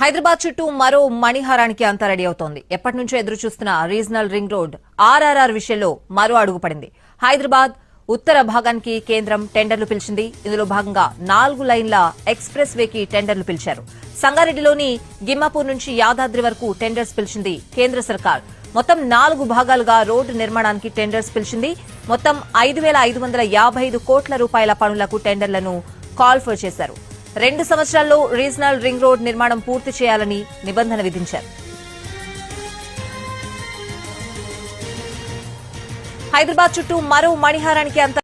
హైదరాబాద్ చుట్టూ మరో మణిహారానికి అంతా రెడీ అవుతోంది. ఎప్పటి నుంచో ఎదురు చూస్తున్న రీజనల్ రింగ్ రోడ్ ఆర్ఆర్ఆర్ విషయంలో మరో అడుగు పడింది. హైదరాబాద్ ఉత్తర భాగానికి కేంద్రం టెండర్లు పిలిచింది. ఇందులో భాగంగా 4 లైన్ల ఎక్స్ప్రెస్ వేకి టెండర్లు పిలిచారు. సంగారెడ్డిలోని గిమ్మాపూర్ నుంచి యాదాద్రి వరకు టెండర్స్ పిలిచింది కేంద్ర సర్కార్. మొత్తం 4 భాగాలుగా రోడ్డు నిర్మాణానికి టెండర్స్ పిలిచింది. మొత్తం 5,555 కోట్ల రూపాయల పనులకు టెండర్లను కాల్ ఫర్ చేశారు. 2 సంవత్సరాల్లో రీజనల్ రింగ్ రోడ్ నిర్మాణం పూర్తి చేయాలని నిబంధన విధించారు. హైదరాబాద్ చుట్టూ మరో మణిహారానికి అంతా